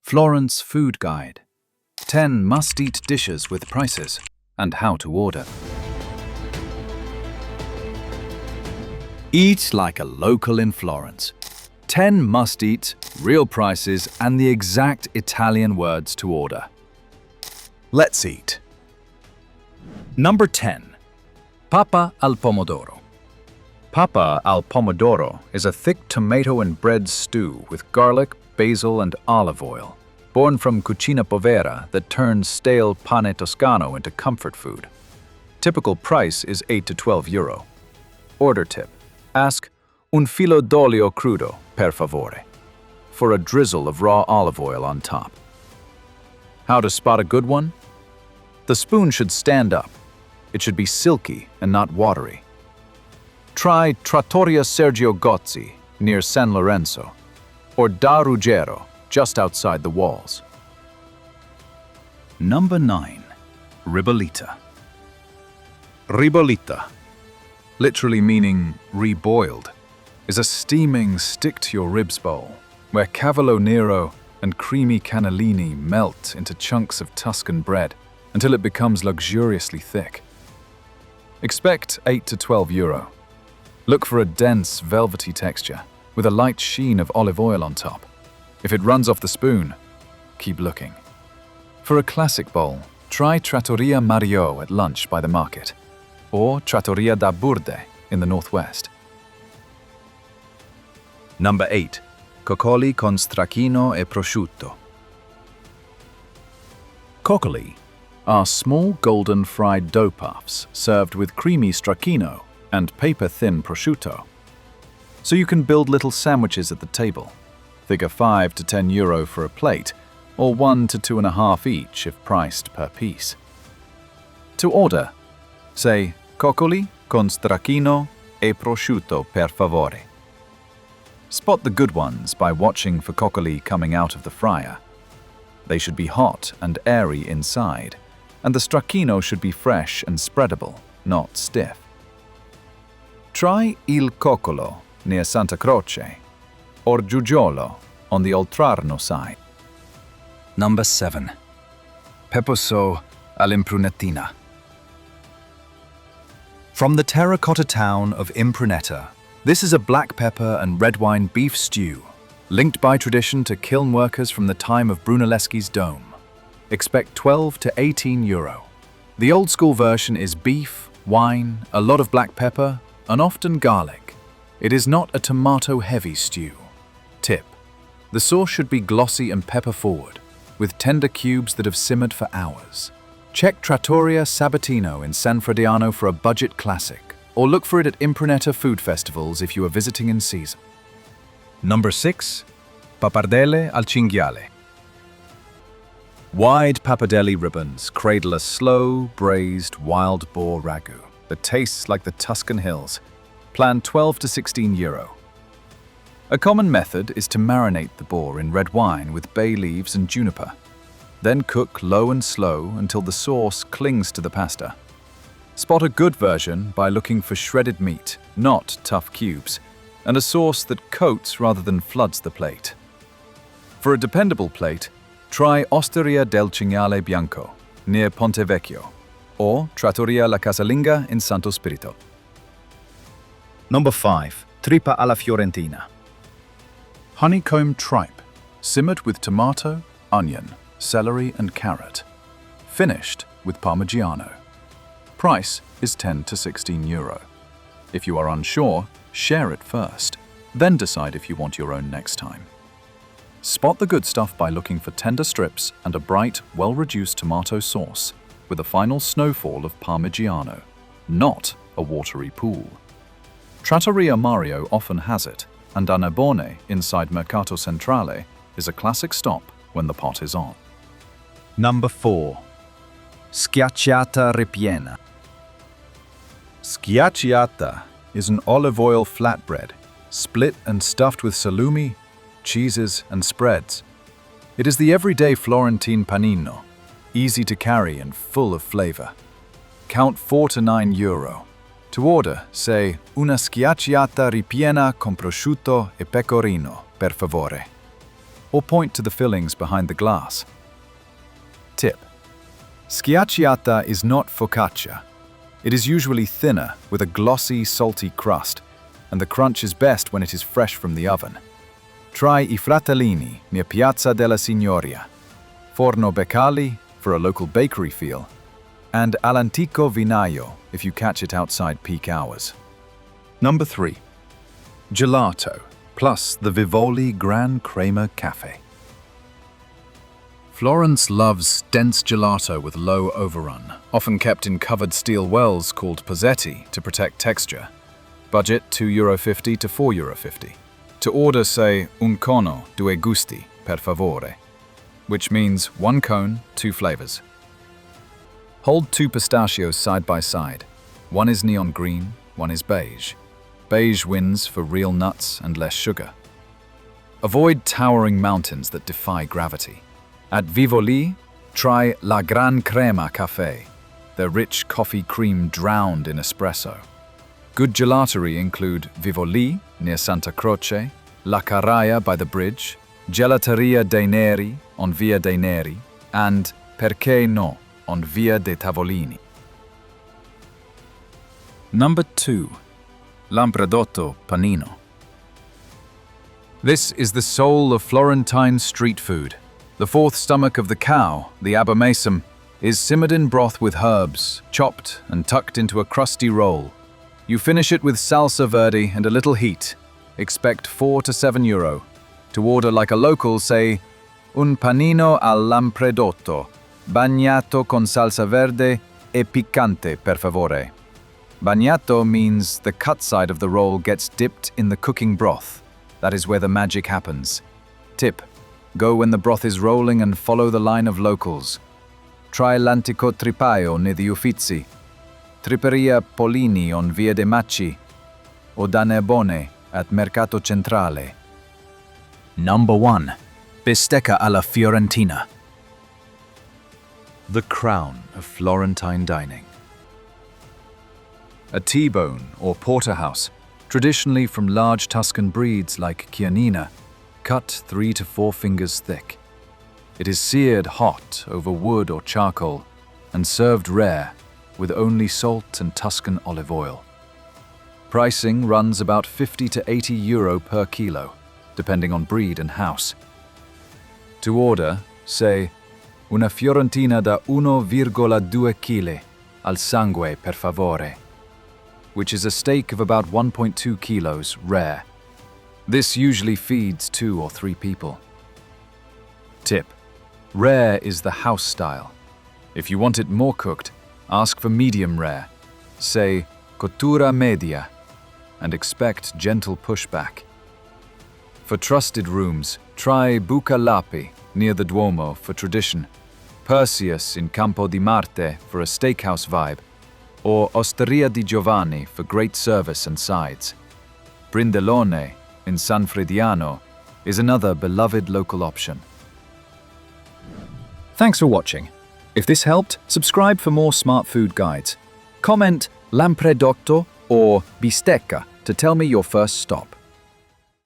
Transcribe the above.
Florence Food Guide. 10 must-eat dishes with prices and how to order. Eat like a local in Florence. 10 must-eats, real prices, and the exact Italian words to order. Let's eat. Number 10. Pappa al Pomodoro. Pappa al Pomodoro is a thick tomato and bread stew with garlic, basil, and olive oil, born from cucina povera that turns stale pane toscano into comfort food. Typical price is 8 to 12 euro. Order tip: ask un filo d'olio crudo, per favore, for a drizzle of raw olive oil on top. How to spot a good one? The spoon should stand up. It should be silky and not watery. Try Trattoria Sergio Gozzi near San Lorenzo, or Da Ruggero just outside the walls. Number 9. Ribollita. Ribollita, literally meaning reboiled, is a steaming stick-to-your-ribs bowl where cavolo nero and creamy cannellini melt into chunks of Tuscan bread until it becomes luxuriously thick. Expect 8 to 12 euro. Look for a dense, velvety texture with a light sheen of olive oil on top. If it runs off the spoon, keep looking. For a classic bowl, try Trattoria Mario at lunch by the market, or Trattoria da Burde in the northwest. Number 8. Coccoli con stracchino e prosciutto. Coccoli are small golden fried dough puffs served with creamy stracchino and paper-thin prosciutto. So you can build little sandwiches at the table. Figure 5 to 10 euro for a plate, or 1 to 2.5 each if priced per piece. To order, say Coccoli con stracchino e prosciutto per favore. Spot the good ones by watching for coccoli coming out of the fryer. They should be hot and airy inside, and the stracchino should be fresh and spreadable, not stiff. Try Il Coccolo near Santa Croce, or Giugiolo on the Oltrarno side. Number 7. Peposo all'Imprunettina. From the terracotta town of Impruneta, this is a black pepper and red wine beef stew, linked by tradition to kiln workers from the time of Brunelleschi's dome. Expect 12 to 18 euro. The old school version is beef, wine, a lot of black pepper, and often garlic. It is not a tomato-heavy stew. Tip: the sauce should be glossy and pepper-forward, with tender cubes that have simmered for hours. Check Trattoria Sabatino in San Frediano for a budget classic, or look for it at Impruneta food festivals if you are visiting in season. Number 6. Pappardelle al Cinghiale. Wide pappardelle ribbons cradle a slow, braised wild boar ragù that tastes like the Tuscan hills. Plan 12 to 16 euro. A common method is to marinate the boar in red wine with bay leaves and juniper. Then cook low and slow until the sauce clings to the pasta. Spot a good version by looking for shredded meat, not tough cubes, and a sauce that coats rather than floods the plate. For a dependable plate, try Osteria del Cinghiale Bianco near Ponte Vecchio, or Trattoria La Casalinga in Santo Spirito. Number 5. Trippa alla Fiorentina. Honeycomb tripe, simmered with tomato, onion, celery, and carrot. Finished with Parmigiano. Price is 10 to 16 euro. If you are unsure, share it first, then decide if you want your own next time. Spot the good stuff by looking for tender strips and a bright, well-reduced tomato sauce, with a final snowfall of Parmigiano, not a watery pool. Trattoria Mario often has it, and Annabone inside Mercato Centrale is a classic stop when the pot is on. Number 4. Schiacciata Ripiena. Schiacciata is an olive oil flatbread, split and stuffed with salumi, cheeses, and spreads. It is the everyday Florentine panino, easy to carry and full of flavor. Count 4 to 9 euro. To order, say una schiacciata ripiena con prosciutto e pecorino, per favore. or point to the fillings behind the glass. Tip: Schiacciata is not focaccia. It is usually thinner, with a glossy, salty crust, and the crunch is best when it is fresh from the oven. Try I Fratellini near Piazza della Signoria, Forno Beccali for a local bakery feel, and All'Antico Vinaio if you catch it outside peak hours. Number 3. Gelato, plus the Vivoli Gran Crema Caffè. Florence loves dense gelato with low overrun, often kept in covered steel wells called pozzetti to protect texture. Budget €2.50 to €4.50. To order, say, un cono, due gusti, per favore, which means 1 cone, 2 flavors. Hold 2 pistachios side by side. One is neon green, one is beige. Beige wins for real nuts and less sugar. Avoid towering mountains that defy gravity. At Vivoli, try la Gran Crema Caffè, their rich coffee cream drowned in espresso. Good gelaterie include Vivoli, near Santa Croce, La Carraia by the bridge, Gelateria dei Neri on Via dei Neri, and Perché No on Via dei Tavolini. Number 2. Lampredotto Panino. This is the soul of Florentine street food. The fourth stomach of the cow, the abomasum, is simmered in broth with herbs, chopped and tucked into a crusty roll. You finish it with salsa verde and a little heat. Expect €4 to €7. To order like a local, say, un panino al Lampredotto, bagnato con salsa verde e piccante, per favore. Bagnato means the cut side of the roll gets dipped in the cooking broth. That is where the magic happens. Tip: go when the broth is rolling and follow the line of locals. Try l'antico Trippaio near the Uffizi, Tripperia Polini on Via de' Macci, or Danerbone at Mercato Centrale. Number 1. Bistecca alla Fiorentina. The crown of Florentine dining. A T-bone or porterhouse, traditionally from large Tuscan breeds like Chianina, cut 3 to 4 fingers thick. It is seared hot over wood or charcoal and served rare with only salt and Tuscan olive oil. Pricing runs about €50 to €80 per kilo, depending on breed and house. To order, say, una fiorentina da 1,2 kg al sangue per favore, which is a steak of about 1.2 kilos rare. This usually feeds 2 or 3 people. Tip: rare is the house style. If you want it more cooked, ask for medium rare, say cottura media, and expect gentle pushback. For trusted rooms, try Buca Lapi near the Duomo for tradition, Perseus in Campo di Marte for a steakhouse vibe, or Osteria di Giovanni for great service and sides. Brindellone in San Frediano is another beloved local option. Thanks for watching. If this helped, subscribe for more smart food guides. Comment Lampredotto or Bistecca to tell me your first stop.